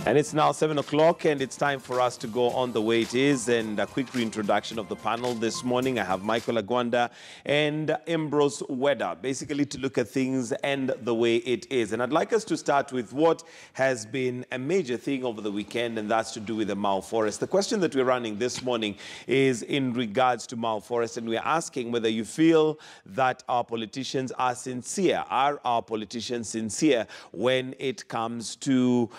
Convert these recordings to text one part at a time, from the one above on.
And it's now 7 o'clock, and it's time for us to go on the way it is. And a quick reintroduction of the panel this morning. I have Michael Agwanda and Ambrose Weda, basically to look at things and the way it is. And I'd like us to start with what has been a major thing over the weekend, and that's to do with the Mau Forest. The question that we're running this morning is in regards to Mau Forest, and we're asking whether you feel that our politicians are sincere. Are our politicians sincere when it comes to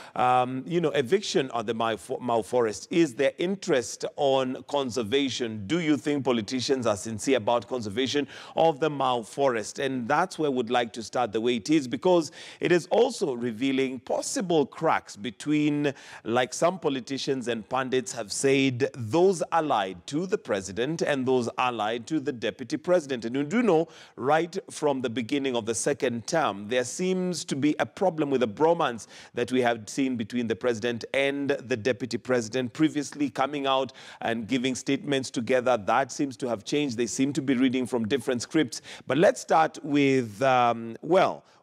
eviction of the Mau Forest? Is there interest on conservation? Do you think politicians are sincere about conservation of the Mau Forest? And that's where we'd like to start the way it is, because it is also revealing possible cracks between, like some politicians and pundits have said, those allied to the president and those allied to the deputy president. And you do know, right from the beginning of the second term, there seems to be a problem with the bromance that we have seen between the president and the deputy president, previously coming out and giving statements together. That seems to have changed. They seem to be reading from different scripts. But let's start with,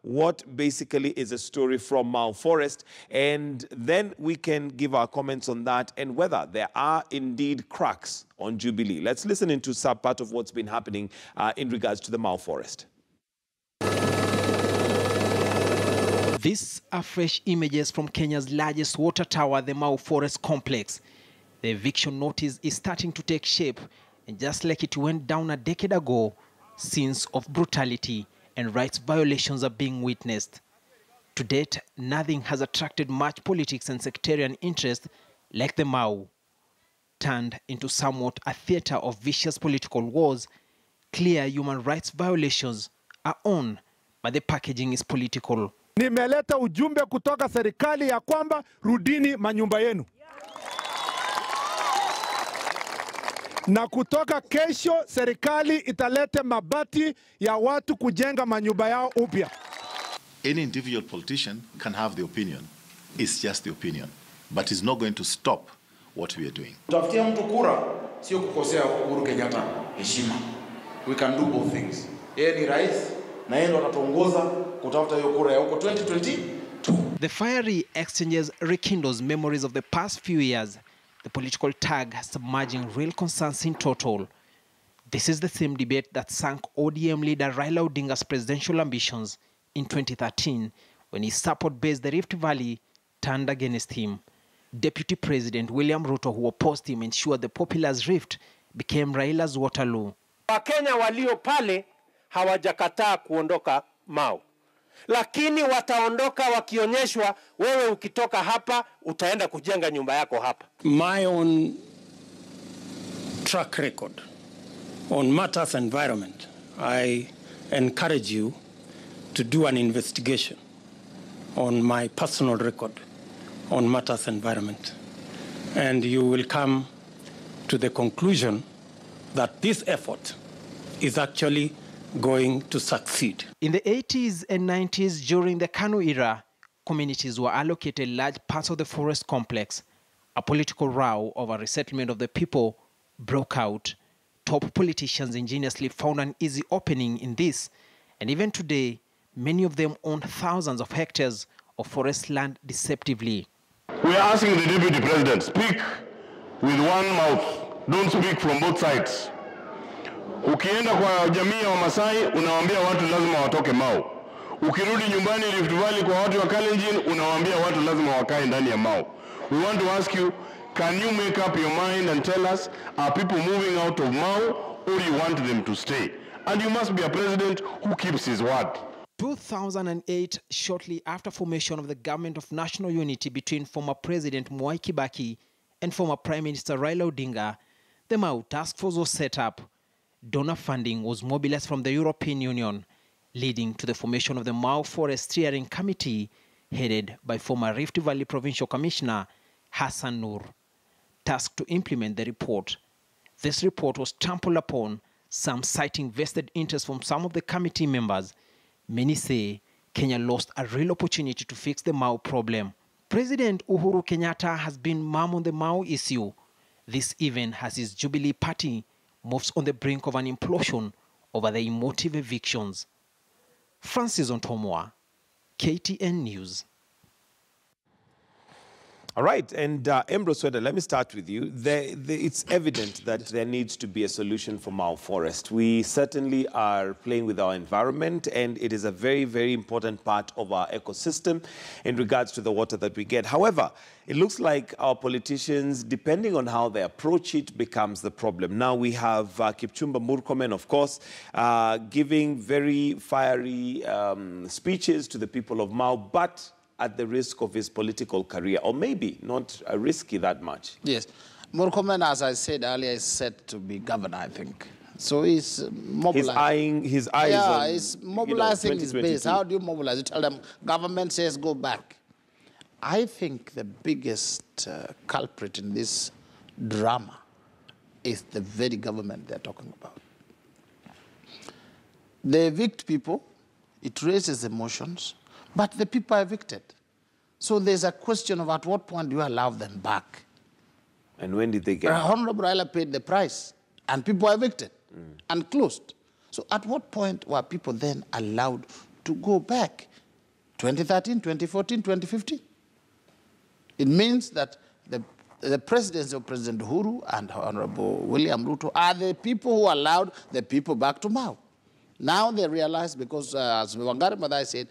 what basically is a story from Mau Forest, and then we can give our comments on that and whether there are indeed cracks on Jubilee. Let's listen into some part of what's been happening in regards to the Mau Forest. These are fresh images from Kenya's largest water tower, the Mau Forest complex. The eviction notice is starting to take shape, and just like it went down a decade ago, scenes of brutality and rights violations are being witnessed. To date, nothing has attracted much politics and sectarian interest like the Mau. Turned into somewhat a theater of vicious political wars, clear human rights violations are on, but the packaging is political. Nimeleta ujumbe kutoka serikali ya kwamba rudini manyumba yenu. Na kutoka kesho serikali italete mabati ya watu kujenga manyumba yao upya. Any individual politician can have the opinion. It's just the opinion. But it's not going to stop what we are doing. Tafutia mtu kura sio kukosea Uhuru Kenyatta heshima. We can do both things. Yeye ni rais na yeye ndo atatuongoza kutafuta hiyo kura ya huko 2022. The fiery exchanges rekindles memories of the past few years. The political tag submerging real concerns in total. This is the same debate that sank ODM leader Raila Odinga's presidential ambitions in 2013 when his support base, the Rift Valley, turned against him. Deputy President William Ruto, who opposed him, ensured the populace rift became Raila's Waterloo. Wakenya walio pale hawajakataa kuondoka Mau, lakini wataondoka wakionyeshwa wewe ukitoka hapa utaenda kujenga nyumba yako hapa. My own track record on matters environment, I encourage you to do an investigation on my personal record on matters environment, and you will come to the conclusion that this effort is actually going to succeed. In the 80s and 90s, during the KANU era, communities were allocated large parts of the forest complex. A political row over resettlement of the people broke out. Top politicians ingeniously found an easy opening in this, and even today, many of them own thousands of hectares of forest land deceptively. We are asking the Deputy President, speak with one mouth. Don't speak from both sides. Ukienda kwa jamii ya Wamasai, unawaambia watu lazima watoke Mau. Ukirudi nyumbani Rift Valley kwa watu wa Kalenjin, unawaambia watu lazima wakae ndani ya Mau. We want to ask you, can you make up your mind and tell us, are people moving out of Mau or you want them to stay? And you must be a president who keeps his word. 2008, shortly after formation of the Government of National Unity between former President Mwai Kibaki and former Prime Minister Raila Odinga, the Mau Task Force was set up. Donor funding was mobilized from the European Union, leading to the formation of the Mau Forest Steering Committee, headed by former Rift Valley Provincial Commissioner Hassan Noor, tasked to implement the report. This report was trampled upon, some citing vested interest from some of the committee members. Many say Kenya lost a real opportunity to fix the Mau problem. President Uhuru Kenyatta has been mum on the Mau issue. This even has his Jubilee party moves on the brink of an implosion over the emotive evictions. Francis Ontomwa, KTN News. All right, and Ambrose Sweda, let me start with you. It's evident that there needs to be a solution for Mau Forest. We certainly are playing with our environment, and it is a very, very important part of our ecosystem in regards to the water that we get. However, it looks like our politicians, depending on how they approach it, becomes the problem. Now we have Kipchumba Murkomen, of course, giving very fiery speeches to the people of Mau, but at the risk of his political career, or maybe not risky that much. Yes. Murkomen, as I said earlier, is set to be governor, I think. So he's mobilizing. His eyes on, he's mobilizing his base. How do you mobilize? You tell them, government says go back. I think the biggest culprit in this drama is the very government they're talking about. They evict people, it raises emotions, but the people are evicted. So there's a question of at what point do you allow them back? And when did they get Honorable Raila paid the price, and people are evicted and closed. So at what point were people then allowed to go back? 2013, 2014, 2015? It means that the presidency of President Uhuru and Honorable William Ruto are the people who allowed the people back to Mau. Now they realize, because as Wangari Maathai said,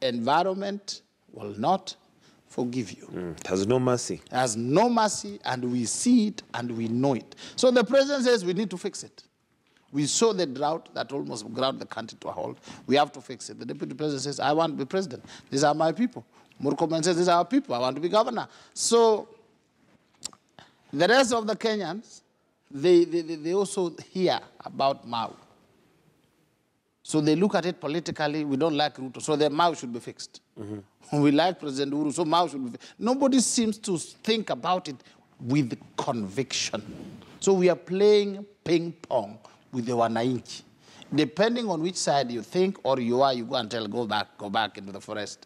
environment will not forgive you. It has no mercy. It has no mercy, and we see it and we know it. So the president says we need to fix it. We saw the drought that almost ground the country to a halt. We have to fix it. The deputy president says, I want to be president. These are my people. Murkomen says, these are our people. I want to be governor. So the rest of the Kenyans, they also hear about Mau. So they look at it politically. We don't like Ruto, so the Mau should be fixed. We like President Uhuru, so Mau should be fixed. Nobody seems to think about it with conviction. So we are playing ping pong with the wananchi. Depending on which side you think or you are, you go and tell, go back into the forest.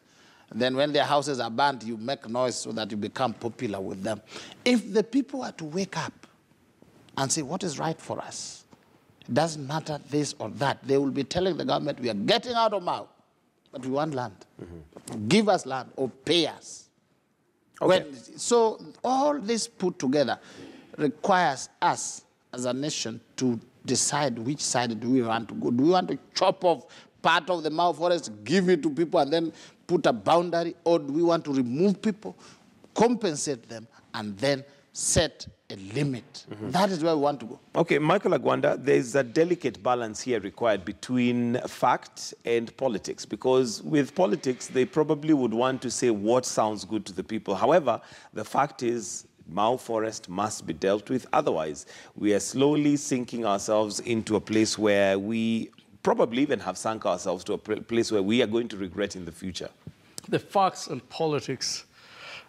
And then when their houses are burnt, you make noise so that you become popular with them. If the people are to wake up and say, what is right for us? It doesn't matter this or that. They will be telling the government, we are getting out of Mau, but we want land. Give us land or pay us. Okay. So all this put together requires us as a nation to decide which side do we want to go. Do we want to chop off part of the Mau forest, give it to people, and then put a boundary, or do we want to remove people, compensate them, and then set a limit? That is where we want to go. Okay, Michael Agwanda, there's a delicate balance here required between fact and politics, because with politics, they probably would want to say what sounds good to the people. However, the fact is, Mau Forest must be dealt with. Otherwise, we are slowly sinking ourselves into a place where we probably even have sunk ourselves to a place where we are going to regret in the future. The facts and politics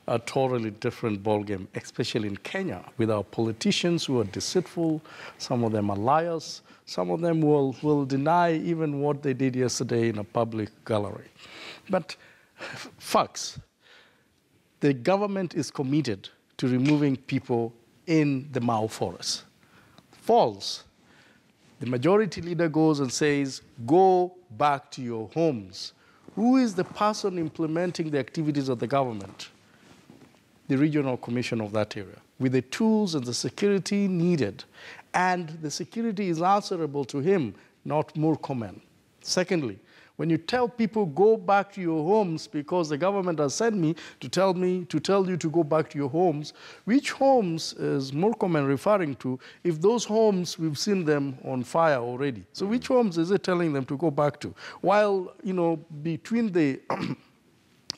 are a totally different ballgame, especially in Kenya, with our politicians who are deceitful. Some of them are liars. Some of them will deny even what they did yesterday in a public gallery. But facts, the government is committed to removing people in the Mau forest. False. The majority leader goes and says, go back to your homes. Who is the person implementing the activities of the government? The regional commission of that area, with the tools and the security needed. And the security is answerable to him, not Murkomen. Secondly, when you tell people go back to your homes because the government has sent me to tell you to go back to your homes, which homes is Murkomen referring to if those homes, we've seen them on fire already? So which homes is it telling them to go back to? While, between the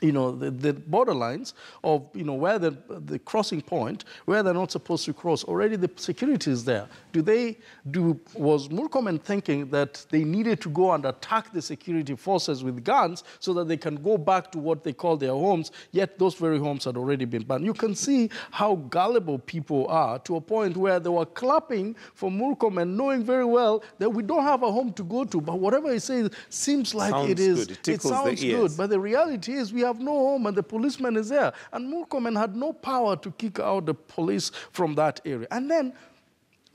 the borderlines of, where the crossing point, where they're not supposed to cross, already the security is there. Was Murkomen thinking that they needed to go and attack the security forces with guns so that they can go back to what they call their homes, yet those very homes had already been burned? You can see how gullible people are to a point where they were clapping for Murkomen, knowing very well that we don't have a home to go to, but whatever he says seems like sounds it is. Good. It sounds good, but the reality is we have no home and the policeman is there. And Murkomen had no power to kick out the police from that area. And then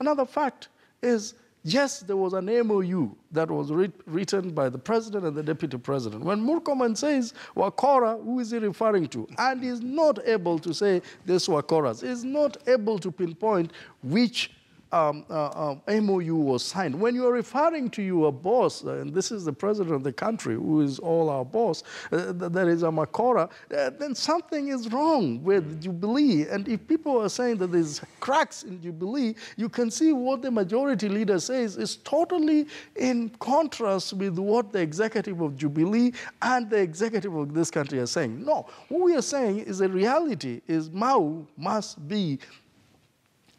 another fact is Yes, there was an MOU that was written by the president and the deputy president. When Murkomen says Wakora, who is he referring to? And he's not able to say this Wakoras. He's not able to pinpoint which MOU was signed. When you are referring to your boss, and this is the president of the country who is all our boss, that is a Makora, then something is wrong with Jubilee. And if people are saying that there's cracks in Jubilee, you can see what the majority leader says is totally in contrast with what the executive of Jubilee and the executive of this country are saying. No, what we are saying is the reality is Mau must be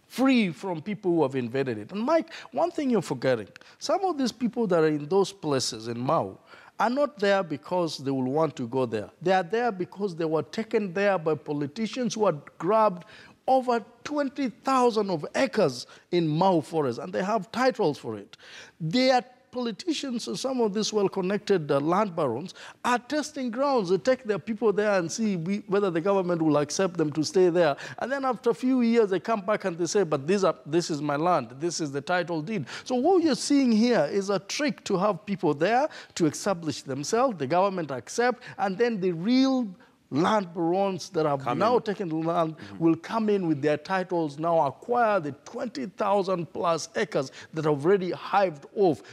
free from people who have invaded it. And Mike, one thing you're forgetting, some of these people that are in those places in Mau are not there because they will want to go there. They are there because they were taken there by politicians who had grabbed over 20,000 of acres in Mau forest, and they have titles for it. They are politicians and some of these well-connected land barons are testing grounds. They take their people there and see whether the government will accept them to stay there. And then after a few years, they come back and they say, but this is my land. This is the title deed. So what you're seeing here is a trick to have people there to establish themselves, the government accept, and then the real land barons that have now taken the land will come in with their titles, now acquire the 20,000 plus acres that have already hived off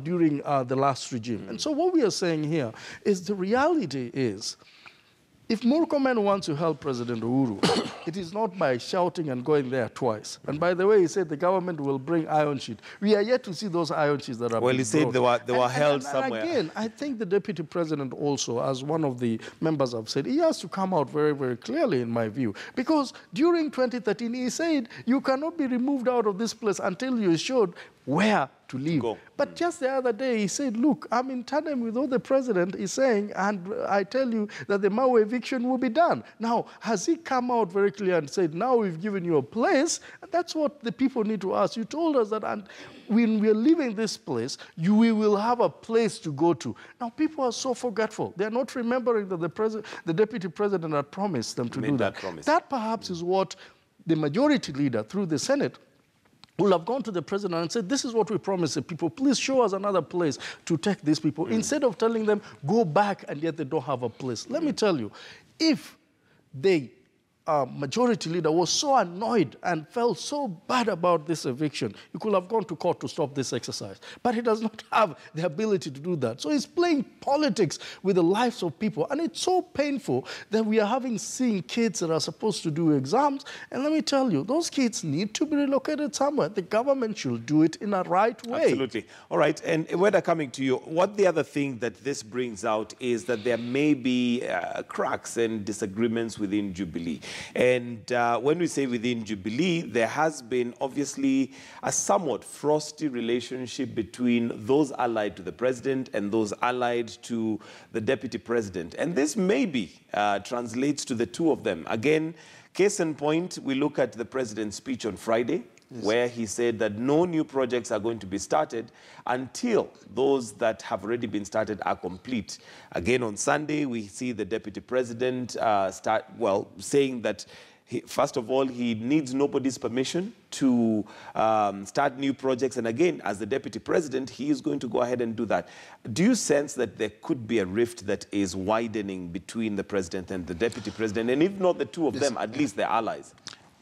during the last regime. And so what we are saying here is the reality is, if Murkomen wants to help President Uhuru, it is not by shouting and going there twice. And by the way, he said the government will bring iron sheet. We are yet to see those iron sheets that are Well, he said they were held somewhere. And again, I think the deputy president also, as one of the members have said, he has to come out very, very clearly, in my view. Because during 2013, he said, you cannot be removed out of this place until you showed where to live. But just the other day, he said, look, I'm in tandem with what the president is saying, and I tell you that the Mau eviction will be done. Now, has he come out very clear and said, now we've given you a place? And that's what the people need to ask. You told us that when we're leaving this place, we will have a place to go to. Now, people are so forgetful. They're not remembering that the deputy president had promised them to do that. That perhaps is what the majority leader, through the Senate, will have gone to the president and said, this is what we promised the people. Please show us another place to take these people. Instead of telling them, go back, and yet they don't have a place. Let me tell you, if the majority leader was so annoyed and felt so bad about this eviction, he could have gone to court to stop this exercise. But he does not have the ability to do that. So he's playing politics with the lives of people. And it's so painful that we are seeing kids that are supposed to do exams. And let me tell you, those kids need to be relocated somewhere. The government should do it in a right way. Absolutely. All right. And Weda, coming to you, what the other thing that this brings out is that there may be cracks and disagreements within Jubilee. And when we say within Jubilee, there has been obviously a somewhat frosty relationship between those allied to the president and those allied to the deputy president. And this maybe translates to the two of them. Again, case in point, we look at the president's speech on Friday, where he said that no new projects are going to be started until those that have already been started are complete. Again, on Sunday, we see the deputy president saying that, first of all, he needs nobody's permission to start new projects. And again, as the deputy president, he is going to go ahead and do that. Do you sense that there could be a rift that is widening between the president and the deputy president? And if not the two of them, at least their allies?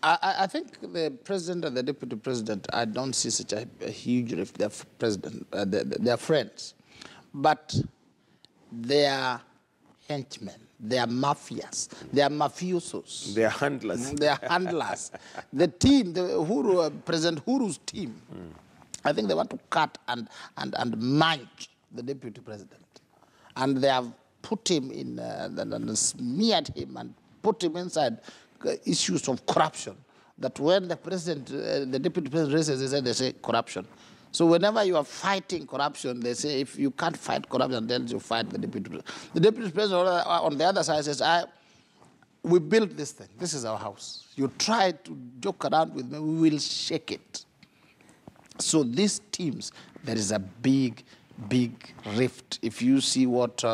I think the president and the deputy president, I don't see such a huge rift. They're friends. But they're henchmen, they're mafias, they're mafiosos. They're handlers. They're handlers. The team, President Uhuru's team, I think they want to cut and manage the deputy president. And they have put him in, smeared him and put him inside issues of corruption, that when the president, the deputy president raises, they say corruption. So whenever you are fighting corruption, they say if you can't fight corruption, then you fight the deputy president. The deputy president on the other side says, we built this thing. This is our house. You try to joke around with me, we will shake it. So these teams, there is a big big rift. If you see what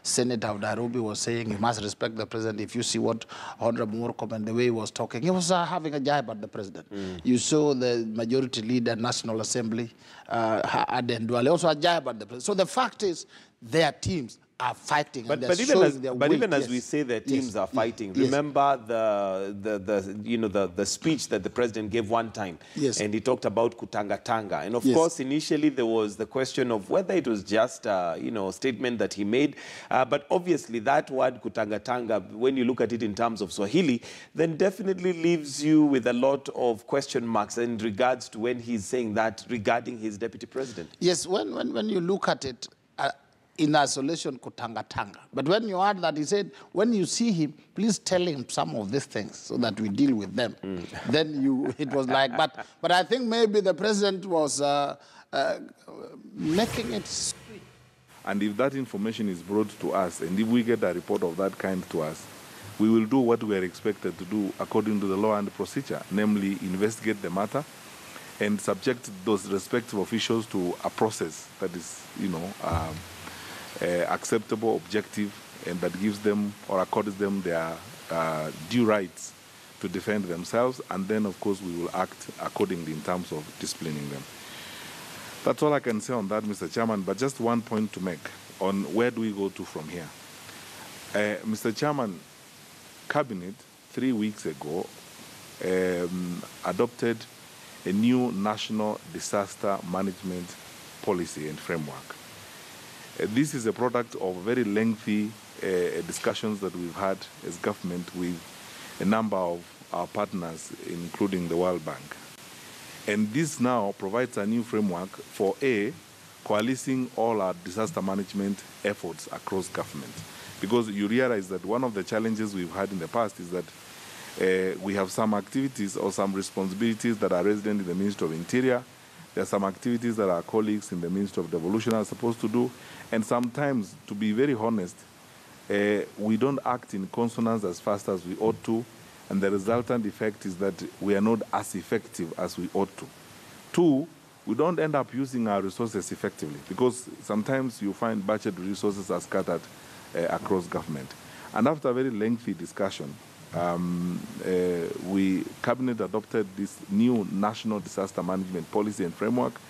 Senator of Nairobi was saying, you must respect the president. If you see what Honorable Murkomen, the way he was talking, he was having a jibe at the president. You saw the majority leader, National Assembly, Aden Duale, also a jibe at the president. So the fact is, their teams are fighting. But even as we say their teams are fighting, remember the speech that the president gave one time, and he talked about kutanga-tanga, and of course initially there was the question of whether it was just a statement that he made, but obviously that word kutanga-tanga, when you look at it in terms of Swahili, then definitely leaves you with a lot of question marks in regards to when he's saying that regarding his deputy president. Yes, when you look at it, in isolation, kutanga-tanga. But when you add that, he said, when you see him, please tell him some of these things so that we deal with them. Then it was like, but I think maybe the president was making it straight. And if that information is brought to us, and if we get a report of that kind to us, we will do what we are expected to do according to the law and procedure, namely investigate the matter and subject those respective officials to a process that is, acceptable, objective, and that gives them or accords them their due rights to defend themselves, and then, of course, we will act accordingly in terms of disciplining them. That's all I can say on that, Mr. Chairman, but just one point to make on where do we go to from here. Mr. Chairman, Cabinet 3 weeks ago adopted a new national disaster management policy and framework. This is a product of very lengthy discussions that we've had as government with a number of our partners, including the World Bank. And this now provides a new framework for coalescing all our disaster management efforts across government. Because you realize that one of the challenges we've had in the past is that we have some activities or some responsibilities that are resident in the Ministry of Interior. There are some activities that our colleagues in the Ministry of Devolution are supposed to do. And sometimes, to be very honest, we don't act in consonance as fast as we ought to. And the resultant effect is that we are not as effective as we ought to. Two, we don't end up using our resources effectively, because sometimes you find budget resources are scattered across government. And after a very lengthy discussion, Cabinet adopted this new national disaster management policy and framework,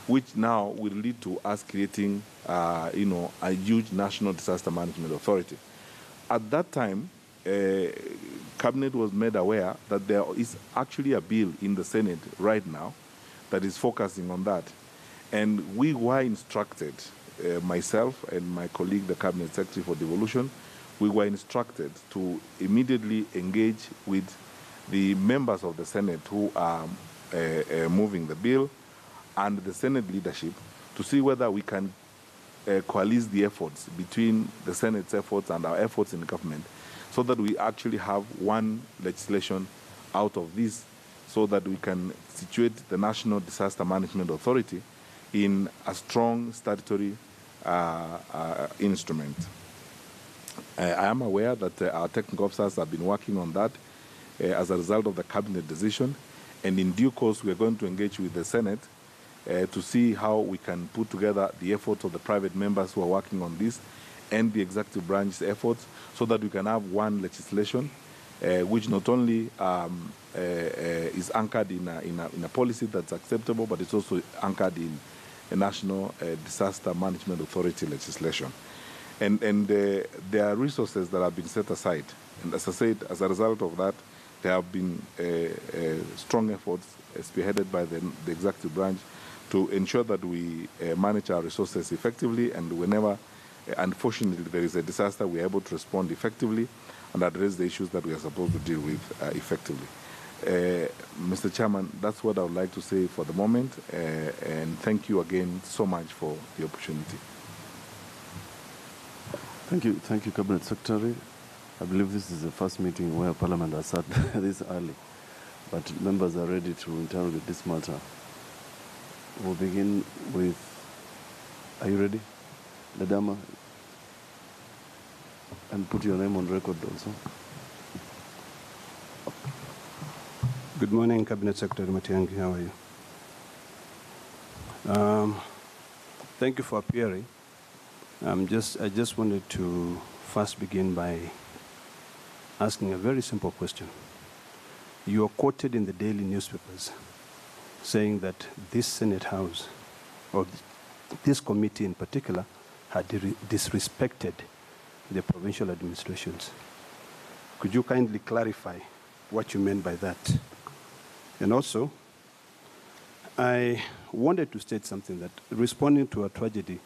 which now will lead to us creating, a huge national disaster management authority. At that time, Cabinet was made aware that there is actually a bill in the Senate right now that is focusing on that. And we were instructed, myself and my colleague, the Cabinet Secretary for Devolution, we were instructed to immediately engage with the members of the Senate who are moving the bill and the Senate leadership to see whether we can coalesce the efforts between the Senate's efforts and our efforts in government, so that we actually have one legislation out of this, so that we can situate the National Disaster Management Authority in a strong statutory instrument. I am aware that our technical officers have been working on that as a result of the Cabinet decision, and in due course we are going to engage with the Senate to see how we can put together the efforts of the private members who are working on this and the executive branch's efforts, so that we can have one legislation which not only is anchored in a policy that's acceptable, but it's also anchored in a National Disaster Management Authority legislation. And there are resources that have been set aside. And as I said, as a result of that, there have been strong efforts spearheaded by the executive branch to ensure that we manage our resources effectively, and whenever, unfortunately, there is a disaster, we are able to respond effectively and address the issues that we are supposed to deal with effectively. Mr. Chairman, that's what I would like to say for the moment, and thank you again so much for the opportunity. Thank you, Cabinet Secretary. I believe this is the first meeting where Parliament has sat this early, but members are ready to interrogate this matter. We'll begin with, are you ready? Ledama, and put your name on record also. Good morning, Cabinet Secretary Matiang'i. How are you? Thank you for appearing. I just wanted to first begin by asking a very simple question. You are quoted in the daily newspapers saying that this Senate House, or this committee in particular, had disrespected the provincial administrations. Could you kindly clarify what you meant by that? And also, I wanted to state something, that responding to a tragedy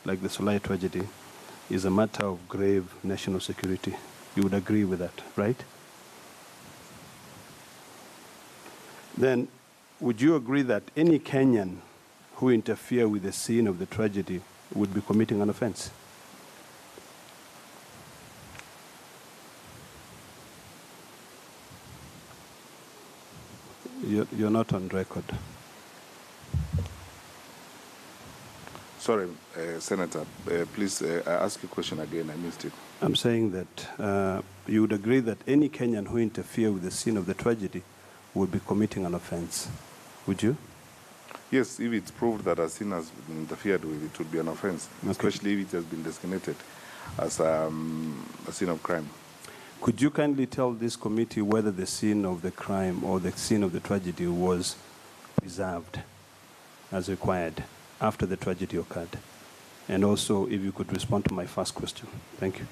like the Solai tragedy is a matter of grave national security. You would agree with that, right? Then, would you agree that any Kenyan who interfere with the scene of the tragedy would be committing an offense? You're not on record. Sorry, Senator, please ask your question again. I missed it. I'm saying that you would agree that any Kenyan who interfere with the scene of the tragedy would be committing an offense. Would you? Yes, if it's proved that a scene has been interfered with, it would be an offense, okay, especially if it has been designated as a scene of crime. Could you kindly tell this committee whether the scene of the crime or the scene of the tragedy was preserved as required after the tragedy occurred? And also, if you could respond to my first question. Thank you.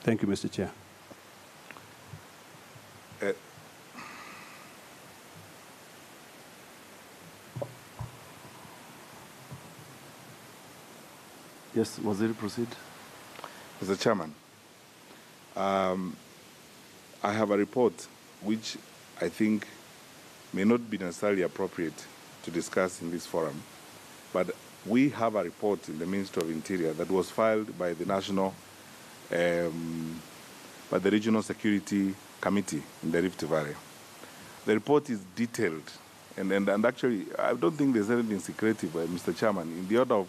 Thank you, Mr. Chair. Yes, Waziri, proceed. Mr. Chairman, I have a report which I think may not be necessarily appropriate to discuss in this forum, but we have a report in the Ministry of Interior that was filed by the by the Regional Security Committee in the Rift Valley. The report is detailed, and actually, I don't think there's anything secretive, Mr. Chairman. In the order of,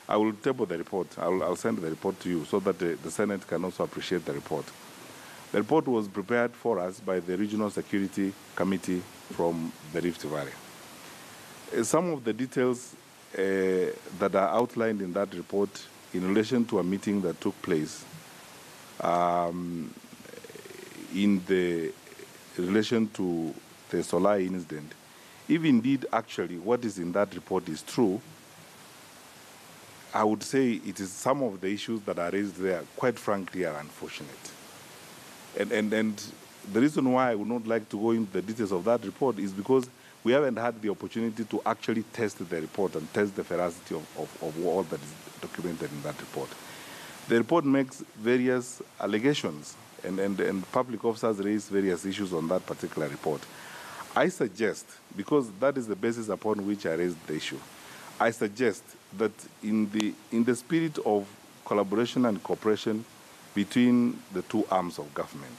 I will table the report. I'll send the report to you so that the Senate can also appreciate the report. The report was prepared for us by the Regional Security Committee from the Rift Valley. Some of the details that are outlined in that report in relation to a meeting that took place in relation to the Solai incident, if indeed actually what is in that report is true, I would say it is some of the issues that are raised there, quite frankly, are unfortunate. And the reason why I would not like to go into the details of that report is because we haven't had the opportunity to actually test the report and test the veracity of all that is documented in that report. The report makes various allegations, and public officers raise various issues on that particular report. I suggest, because that is the basis upon which I raised the issue, I suggest that in the spirit of collaboration and cooperation between the two arms of government,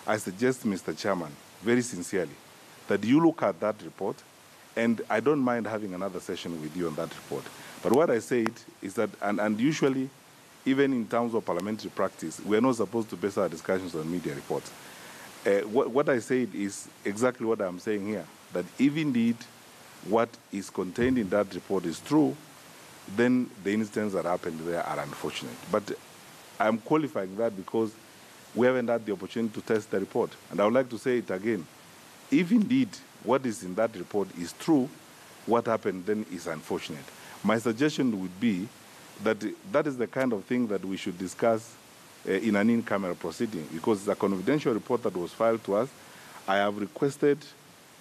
I suggest, Mr. Chairman, very sincerely, that you look at that report, and I don't mind having another session with you on that report. But what I said is that, and usually, even in terms of parliamentary practice, we're not supposed to base our discussions on media reports. What I said is exactly what I'm saying here, that if indeed what is contained in that report is true, then the incidents that happened there are unfortunate. But I'm qualifying that because we haven't had the opportunity to test the report. And I would like to say it again. If indeed what is in that report is true, what happened then is unfortunate. My suggestion would be that that is the kind of thing that we should discuss in an in-camera proceeding, because it's a confidential report that was filed to us. I have requested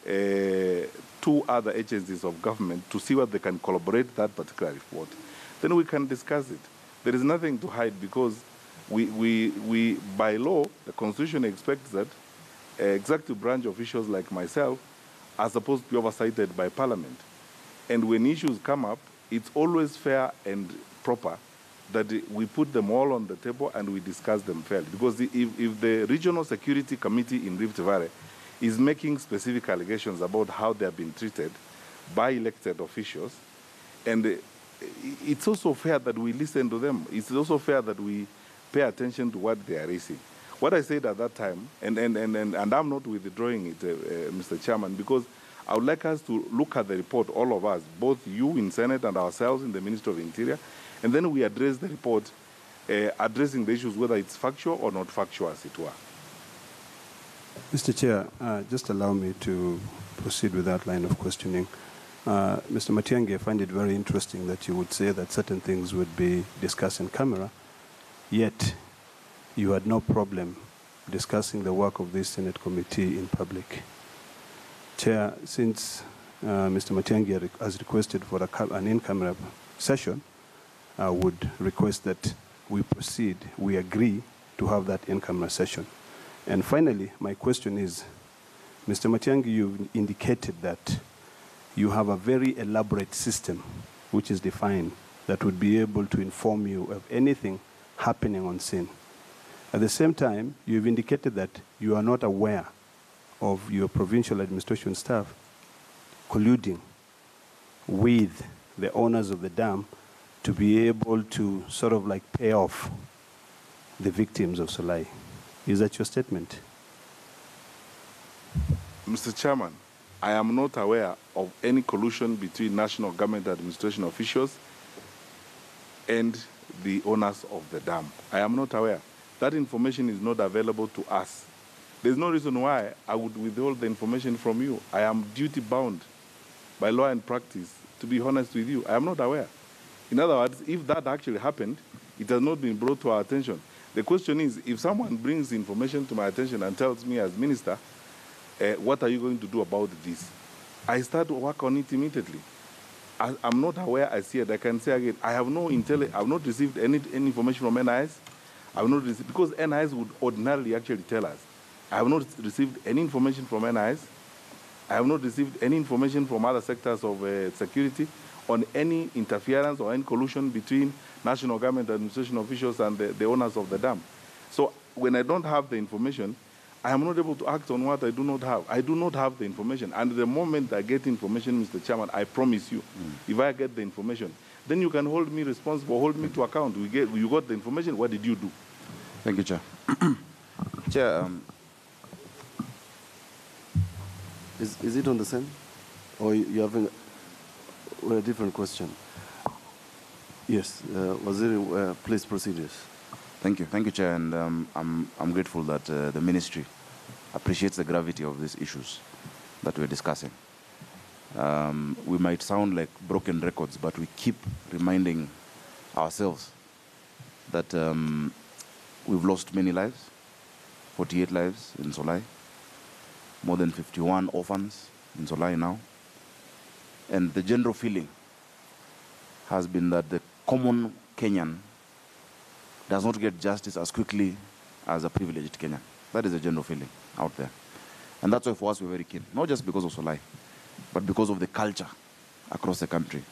2 other agencies of government to see what they can collaborate that particular report. Then we can discuss it. There is nothing to hide, because we by law, the Constitution expects that executive branch officials like myself are supposed to be oversighted by Parliament. And when issues come up, it's always fair and proper that we put them all on the table and we discuss them fairly. Because if the Regional Security Committee in Rift Valley is making specific allegations about how they have been treated by elected officials, and it's also fair that we listen to them. It's also fair that we pay attention to what they are raising. What I said at that time, and I'm not withdrawing it, Mr. Chairman, because I would like us to look at the report, all of us, both you in Senate and ourselves in the Ministry of Interior, and then we address the report, addressing the issues, whether it's factual or not factual, as it were. Mr. Chair, just allow me to proceed with that line of questioning. Mr. Matiang'i, I find it very interesting that you would say that certain things would be discussed in camera, yet you had no problem discussing the work of this Senate committee in public. Chair, since Mr. Matiang'i has requested for an in-camera session, I would request that we proceed, we agree to have that in-camera session. And finally, my question is, Mr. Matiang'i, you indicated that you have a very elaborate system which is defined that would be able to inform you of anything happening on scene. At the same time, you've indicated that you are not aware of your provincial administration staff colluding with the owners of the dam to be able to sort of like pay off the victims of Solai. Is that your statement? Mr. Chairman, I am not aware of any collusion between national government administration officials and the owners of the dam. I am not aware. That information is not available to us. There's no reason why I would withhold the information from you. I am duty-bound by law and practice, to be honest with you. I am not aware. In other words, if that actually happened, it has not been brought to our attention. The question is, if someone brings information to my attention and tells me as minister, what are you going to do about this? I start to work on it immediately. I'm not aware, I see it. I can say again, I have no I have not received any information from NIS. I have not received, because NIS would ordinarily actually tell us. I have not received any information from NIS. I have not received any information from other sectors of security on any interference or any collusion between national government administration officials and the owners of the dam. So when I don't have the information, I am not able to act on what I do not have. I do not have the information. And the moment I get information, Mr. Chairman, I promise you, if I get the information, then you can hold me responsible, hold me to account. You got the information, what did you do? Thank you, Chair. Chair, is it on the same? Or you have a different question? Yes, Waziri, please proceed. Yes. Thank you, Chair, and I'm grateful that the ministry appreciates the gravity of these issues that we're discussing. We might sound like broken records, but we keep reminding ourselves that we've lost many lives, 48 lives in Solai, more than 51 orphans in Solai now, and the general feeling has been that the common Kenyan does not get justice as quickly as a privileged Kenyan. That is the general feeling out there. And that's why for us we're very keen, not just because of Solai, but because of the culture across the country.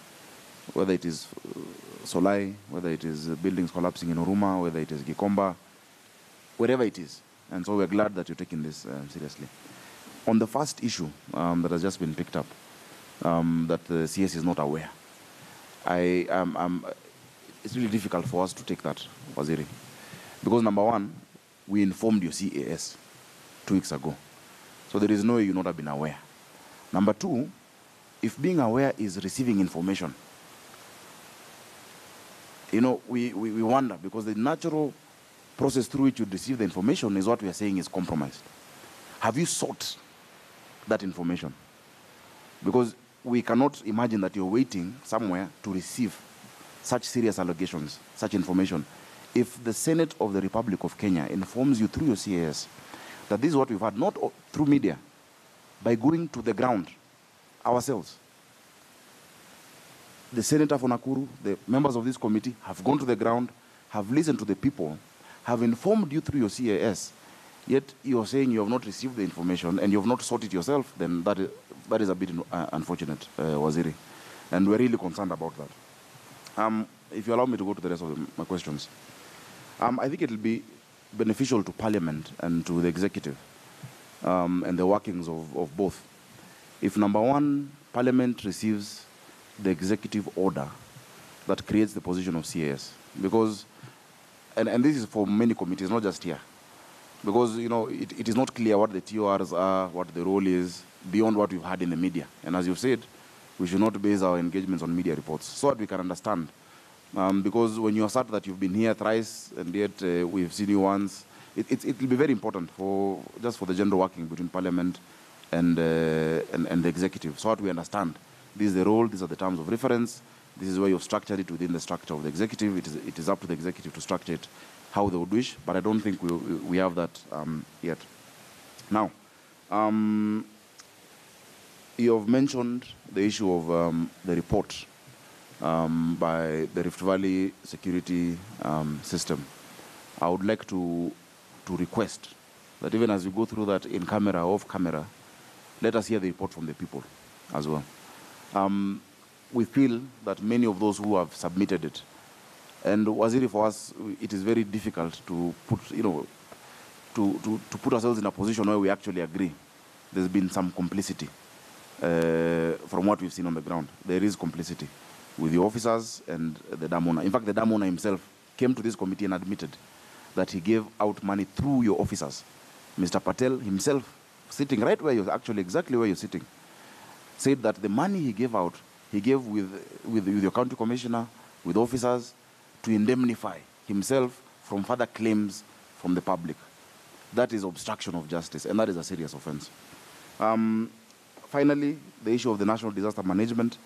Whether it is Solai, whether it is buildings collapsing in Huruma, whether it is Gikomba, wherever it is. And so we're glad that you're taking this seriously. On the first issue that has just been picked up, that the CS is not aware, it's really difficult for us to take that, Waziri. Because number one, we informed your CAS 2 weeks ago. So there is no way you not have been aware. Number two, if being aware is receiving information, you know, we wonder, because the natural process through which you receive the information is what we are saying is compromised. Have you sought that information? Because we cannot imagine that you're waiting somewhere to receive such serious allegations, such information. If the Senate of the Republic of Kenya informs you through your CAS that this is what we've had, not through media, by going to the ground ourselves. The Senator for Nakuru, the members of this committee have gone to the ground, have listened to the people, have informed you through your CAS, yet you're saying you have not received the information and you have not sought it yourself, then that is a bit unfortunate, Waziri. And we're really concerned about that. If you allow me to go to the rest of my questions. I think it will be beneficial to Parliament and to the Executive and the workings of both. If number one, Parliament receives the executive order that creates the position of CAS, because, and this is for many committees, not just here, because it is not clear what the TORs are, what the role is, beyond what we've had in the media. And as you've said, we should not base our engagements on media reports, so that we can understand. Because when you assert that you've been here thrice, and yet we've seen you once, it will be very important just for the general working between Parliament and the executive, so that we understand this is the role, these are the terms of reference, this is where you've structured it within the structure of the executive. It is up to the executive to structure it how they would wish, but I don't think we have that yet. Now, you have mentioned the issue of the report by the Rift Valley security system. I would like to request that even as you go through that in camera or off camera, let us hear the report from the people as well. We feel that many of those who have submitted it, and Waziri, for us, it is very difficult to put, to put ourselves in a position where we actually agree. There's been some complicity from what we've seen on the ground. There is complicity with the officers and the dam owner. In fact, the dam owner himself came to this committee and admitted that he gave out money through your officers. Mr. Patel himself, sitting right where you're actually exactly where you're sitting, said that the money he gave out, he gave with your county commissioner, with officers, to indemnify himself from further claims from the public. That is obstruction of justice, and that is a serious offense. Finally, the issue of the national disaster management.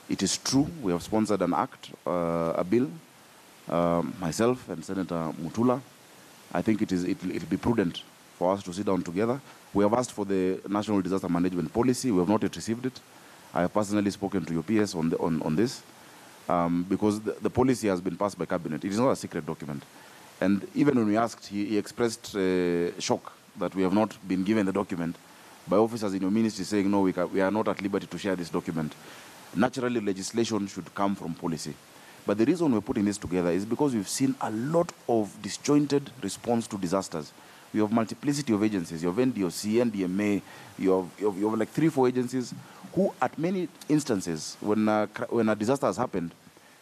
It is true, we have sponsored an act, a bill, myself and Senator Mutula. I think it'll be prudent for us to sit down together. We have asked for the national disaster management policy. We have not yet received it. I have personally spoken to your PS on this, because the policy has been passed by cabinet. It is not a secret document. And even when we asked, he expressed shock that we have not been given the document by officers in your ministry saying, no, we are not at liberty to share this document. Naturally, legislation should come from policy. But the reason we're putting this together is because we've seen a lot of disjointed response to disasters. You have multiplicity of agencies. You have NDOC, NDMA, you have like 3-4 agencies who, at many instances, when a disaster has happened,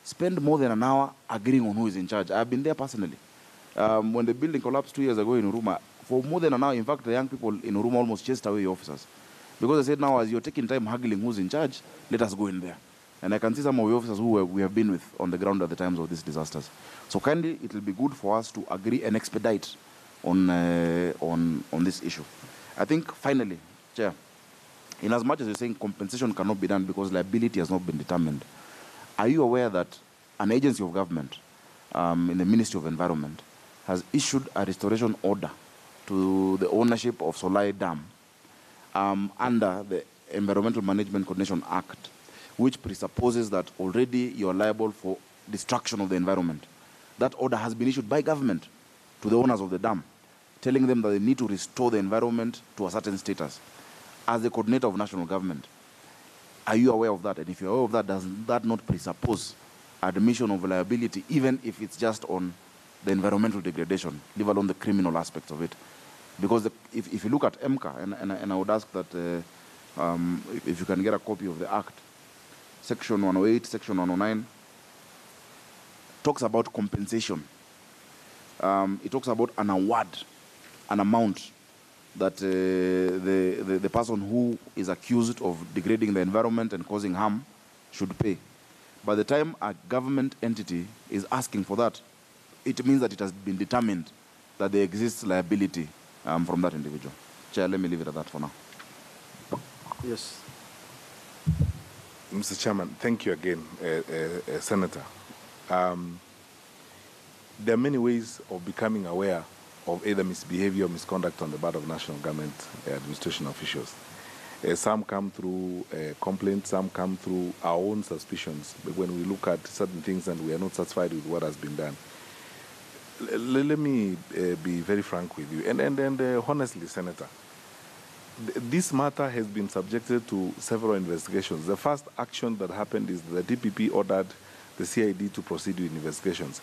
spend more than an hour agreeing on who is in charge. I've been there personally. When the building collapsed 2 years ago in Uruma, for more than an hour, in fact, the young people in Uruma almost chased away the officers. Because they said, now, as you're taking time haggling who's in charge, let us go in there. And I can see some of the officers who we have been with on the ground at the times of these disasters. So kindly, it will be good for us to agree and expedite on this issue. I think, finally, Chair, in as much as you're saying compensation cannot be done because liability has not been determined, are you aware that an agency of government in the Ministry of Environment has issued a restoration order to the ownership of Solai Dam under the Environmental Management Coordination Act, which presupposes that already you are liable for destruction of the environment. That order has been issued by government to the owners of the dam, telling them that they need to restore the environment to a certain status. As the coordinator of national government, are you aware of that? And if you're aware of that, does that not presuppose admission of liability, even if it's just on the environmental degradation, leave alone the criminal aspects of it? Because if you look at MCA, and I would ask that if you can get a copy of the Act, Section 108, Section 109, talks about compensation. It talks about an award, an amount that the person who is accused of degrading the environment and causing harm should pay. By the time a government entity is asking for that, it means that it has been determined that there exists liability from that individual. Chair, let me leave it at that for now. Yes. Mr. Chairman, thank you again, Senator. There are many ways of becoming aware of either misbehavior or misconduct on the part of national government administration officials. Some come through complaints, some come through our own suspicions when we look at certain things and we are not satisfied with what has been done. Let me be very frank with you. And honestly, Senator, this matter has been subjected to several investigations. The first action that happened is the DPP ordered the CID to proceed with investigations.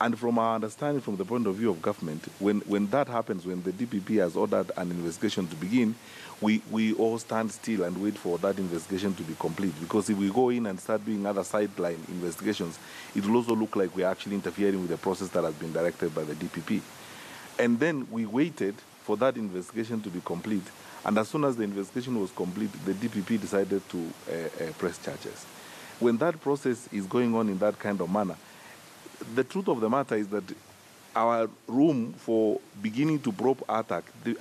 And from our understanding, from the point of view of government, when that happens, when the DPP has ordered an investigation to begin, we all stand still and wait for that investigation to be complete. Because if we go in and start doing other sideline investigations, it will also look like we are actually interfering with the process that has been directed by the DPP. And then we waited for that investigation to be complete. And as soon as the investigation was complete, the DPP decided to press charges. When that process is going on in that kind of manner, the truth of the matter is that our room for beginning to probe our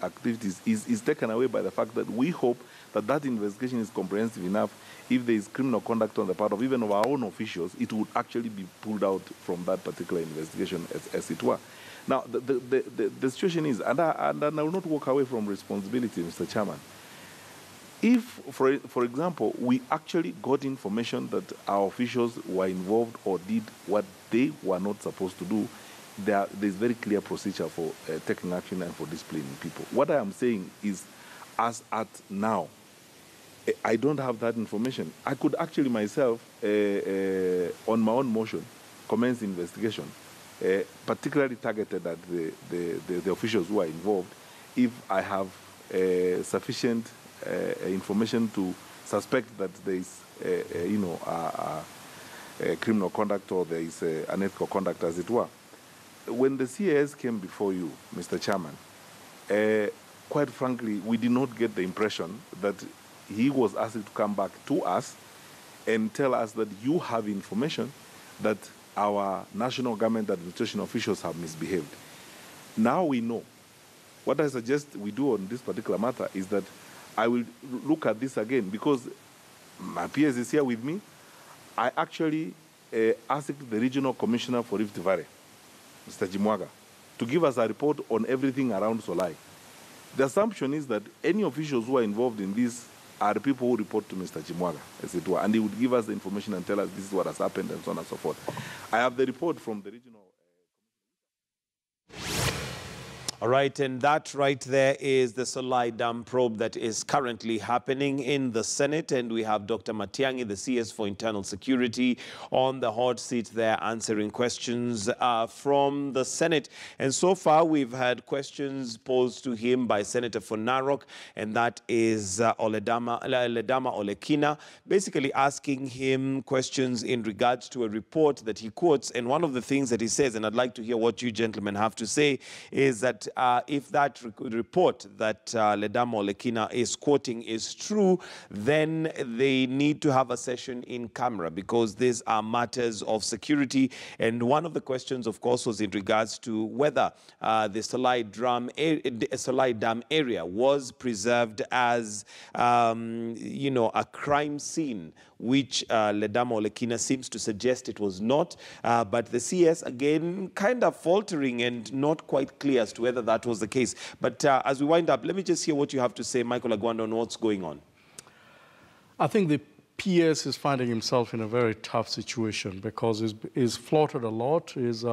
activities is taken away by the fact that we hope that that investigation is comprehensive enough. If there is criminal conduct on the part of even of our own officials, it would actually be pulled out from that particular investigation, as it were. Now, the situation is, and I will not walk away from responsibility, Mr. Chairman. If, for example, we actually got information that our officials were involved or did what they were not supposed to do, there's very clear procedure for taking action and for disciplining people. What I am saying is, as at now, I don't have that information. I could actually myself, on my own motion, commence investigation, particularly targeted at the officials who are involved, if I have sufficient information to suspect that there is, criminal conduct or there is unethical conduct, as it were. When the CAS came before you, Mr. Chairman, quite frankly, we did not get the impression that he was asked to come back to us and tell us that you have information that our national government administration officials have misbehaved. Now we know. What I suggest we do on this particular matter is that I will look at this again, because my PS is here with me. I actually asked the regional commissioner for Rift Valley, Mr. Jimwaga, to give us a report on everything around Solai. The assumption is that any officials who are involved in this are the people who report to Mr. Jimwaga, as it were, and he would give us the information and tell us this is what has happened and so on and so forth. I have the report from the regional. All right, and that right there is the Solai Dam probe that is currently happening in the Senate, and we have Dr. Matiang'i, the CS for Internal Security, on the hot seat there answering questions from the Senate. And so far, we've had questions posed to him by Senator for Narok, and that is Ledama Olekina, basically asking him questions in regards to a report that he quotes. And one of the things that he says, and I'd like to hear what you gentlemen have to say, is that if that report that Ledama Olekina is quoting is true, then they need to have a session in camera, because these are matters of security. And one of the questions, of course, was in regards to whether the Solai Dam area was preserved as, a crime scene, which Ledama Olekina seems to suggest it was not. But the CS, again, kind of faltering and not quite clear as to whether that was the case. But as we wind up, let me just hear what you have to say, Michael Agwanda, on what's going on. I think the PS is finding himself in a very tough situation, because he's floated a lot, he's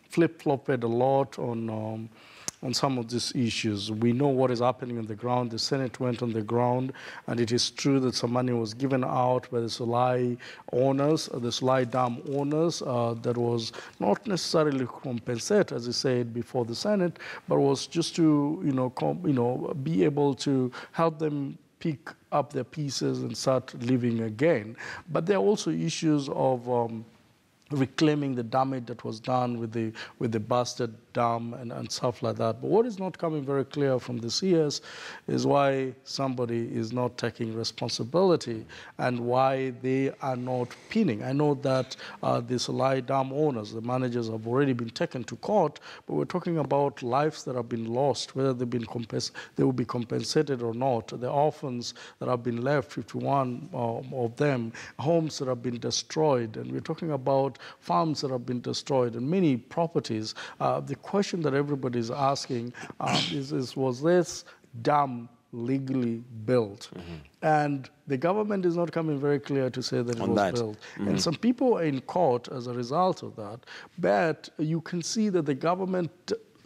flip-flopped a lot on some of these issues. We know what is happening on the ground. The Senate went on the ground, and it is true that some money was given out by the Solai owners, the Solai Dam owners, that was not necessarily compensate, as he said, before the Senate, but was just to, be able to help them pick up their pieces and start living again. But there are also issues of reclaiming the damage that was done with the busted dam and stuff like that. But what is not coming very clear from the CS is why somebody is not taking responsibility and why they are not pinning. I know that the Solai Dam owners, the managers, have already been taken to court, but we're talking about lives that have been lost, whether they will be compensated or not. The orphans that have been left, 51 of them, homes that have been destroyed, and we're talking about farms that have been destroyed and many properties. The question that everybody is asking was this dam legally built? Mm-hmm. And the government is not coming very clear to say that it was built. Mm-hmm. And some people are in court as a result of that. But you can see that the government,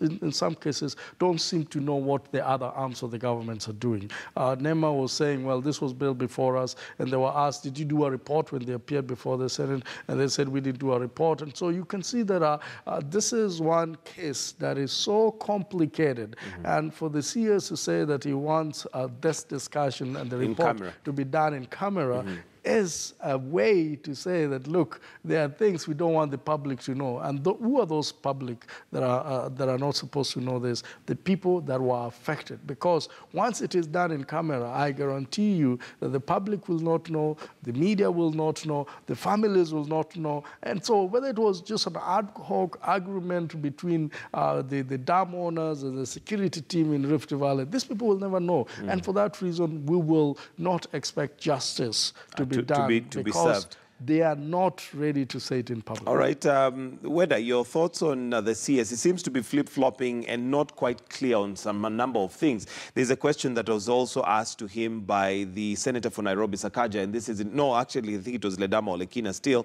in some cases, don't seem to know what the other arms of the governments are doing. NEMA was saying, well, this was built before us, and they were asked, did you do a report when they appeared before the Senate? And they said, we didn't do a report. And so you can see that this is one case that is so complicated. Mm-hmm. And for the CS to say that he wants this discussion and the report to be done in camera, mm-hmm. is a way to say that, look, there are things we don't want the public to know. And who are those public that are not supposed to know this? The people that were affected. Because once it is done in camera, I guarantee you that the public will not know, the media will not know, the families will not know. And so whether it was just an ad hoc agreement between the dam owners and the security team in Rift Valley, these people will never know. And for that reason, we will not expect justice to be done to be because served. They are not ready to say it in public. All right. Weda, your thoughts on the CS? It seems to be flip-flopping and not quite clear on a number of things. There's a question that was also asked to him by the Senator for Nairobi, Sakaja, and this is, no, actually, I think it was Ledama or Lekina still,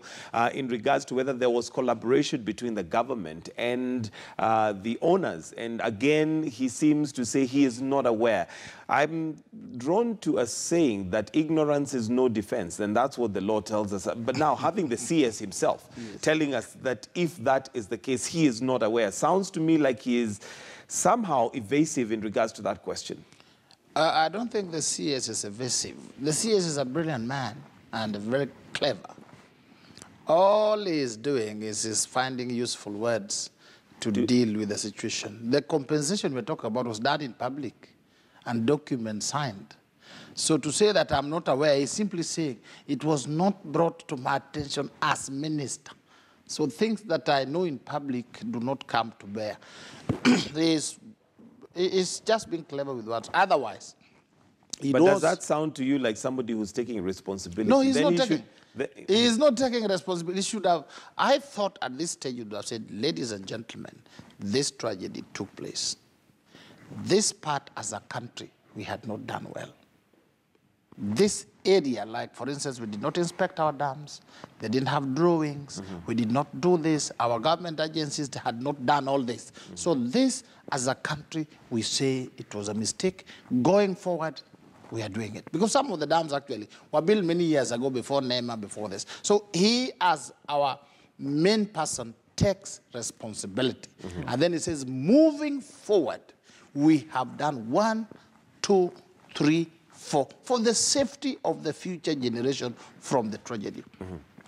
in regards to whether there was collaboration between the government and the owners. And again, he seems to say he is not aware. I'm drawn to a saying that ignorance is no defense, and that's what the law tells us. But now having the CS himself telling us that if that is the case, he is not aware, sounds to me like he is somehow evasive in regards to that question. I don't think the CS is evasive. The CS is a brilliant man and very clever. All he is doing is finding useful words to deal with the situation. The compensation we're talking about was done in public and documents signed. So to say that I'm not aware is simply saying it was not brought to my attention as minister. So things that I know in public do not come to bear. It's just being clever with words. Otherwise, but does that sound to you like somebody who's taking responsibility? No, he's not taking. He is not taking responsibility. He should have. I thought at this stage you would have said, ladies and gentlemen, this tragedy took place. This part as a country, we had not done well. This area, like for instance, we did not inspect our dams, they didn't have drawings, we did not do this, our government agencies had not done all this. So this, as a country, we say it was a mistake. Going forward, we are doing it. Because some of the dams actually were built many years ago before NEMA, before this. So he, as our main person, takes responsibility. And then he says, moving forward, we have done 1, 2, 3, 4 for the safety of the future generation from the tragedy.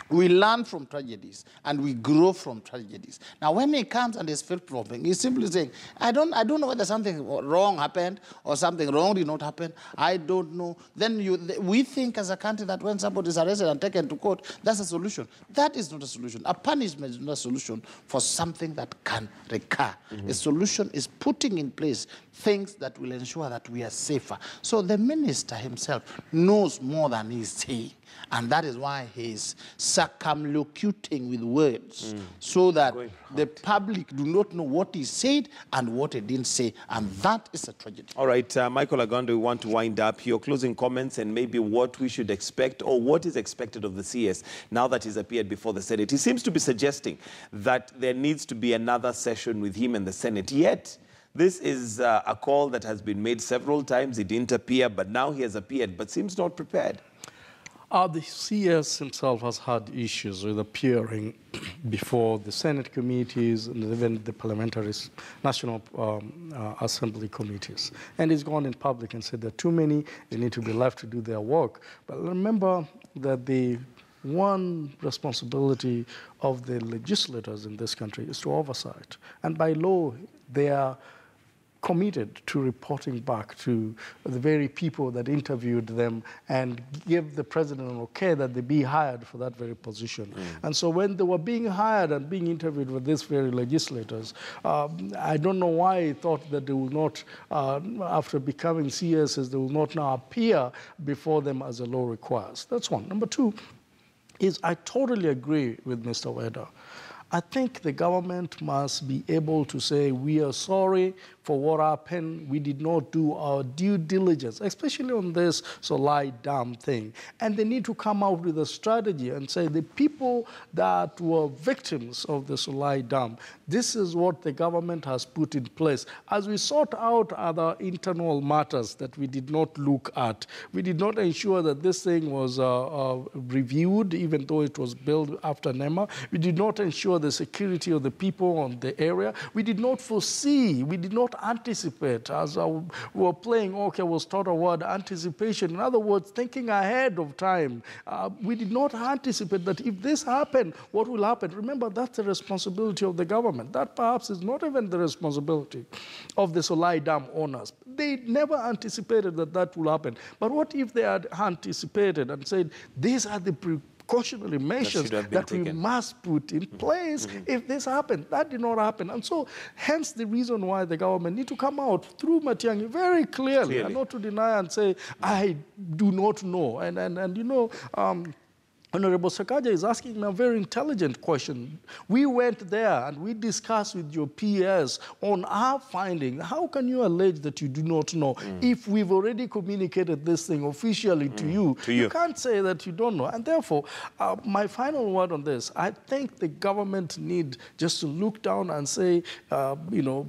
We learn from tragedies and we grow from tragedies. Now, when he comes and is flip-flopping, he's simply saying, I don't know whether something wrong happened or something wrong did not happen. I don't know. Then we think as a country that when somebody is arrested and taken to court, that's a solution. That is not a solution. A punishment is not a solution for something that can recur. A solution is putting in place things that will ensure that we are safer. So the minister himself knows more than he's saying. And that is why he's circumlocuting with words so that the public do not know what he said and what he didn't say. And that is a tragedy. All right, Michael Agondo, we want to wind up. Your closing comments and maybe what we should expect or what is expected of the CS now that he's appeared before the Senate. He seems to be suggesting that there needs to be another session with him and the Senate. Yet, this is a call that has been made several times. He didn't appear, but now he has appeared, but seems not prepared. The CS himself has had issues with appearing before the Senate committees and even the parliamentary National Assembly committees. And he's gone in public and said there are too many, they need to be left to do their work. But remember that the one responsibility of the legislators in this country is to oversight. And by law, they are committed to reporting back to the very people that interviewed them and give the president an okay that they be hired for that very position. And so when they were being hired and being interviewed with these very legislators, I don't know why he thought that they will not, after becoming CSs, they will not now appear before them as the law requires. That's one. Number two is I totally agree with Mr. Weda. I think the government must be able to say, we are sorry for what happened. We did not do our due diligence, especially on this Solai Dam thing. And they need to come out with a strategy and say, the people that were victims of the Solai Dam, this is what the government has put in place. As we sort out other internal matters that we did not look at, we did not ensure that this thing was reviewed, even though it was built after NEMA. We did not ensure the security of the people on the area. We did not foresee, we did not not anticipate. As we were playing, okay, was taught a word, anticipation. In other words, thinking ahead of time. We did not anticipate that if this happened, what will happen? Remember, that's the responsibility of the government. That perhaps is not even the responsibility of the Solai Dam owners. They never anticipated that that will happen. But what if they had anticipated and said, these are the precautionary measures that we must put in place if this happens? That did not happen. And so, hence the reason why the government need to come out through Matiang'i very clearly and not to deny and say, I do not know. And you know, Honorable Sakaja is asking me a very intelligent question. We went there and we discussed with your PS on our findings. How can you allege that you do not know if we've already communicated this thing officially to you? You can't say that you don't know. And therefore, my final word on this, I think the government need just to look down and say, you know,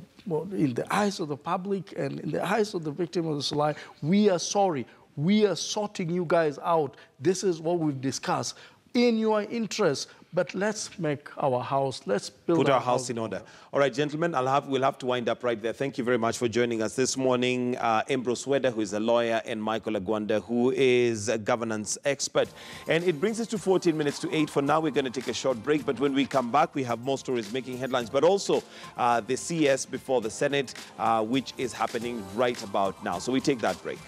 in the eyes of the public and in the eyes of the victim of the Solai, we are sorry. We are sorting you guys out. This is what we've discussed. In your interest, but let's make our house, let's build our house in order. All right, gentlemen, we'll have to wind up right there. Thank you very much for joining us this morning. Ambrose Weda, who is a lawyer, and Michael Agwanda, who is a governance expert. And it brings us to 14 minutes to 8. For now, we're going to take a short break, but when we come back, we have more stories making headlines, but also the CS before the Senate, which is happening right about now. So we take that break.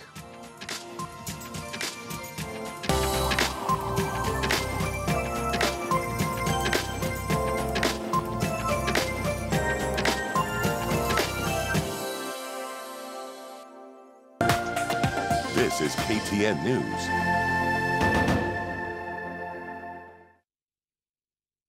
This is KTN News.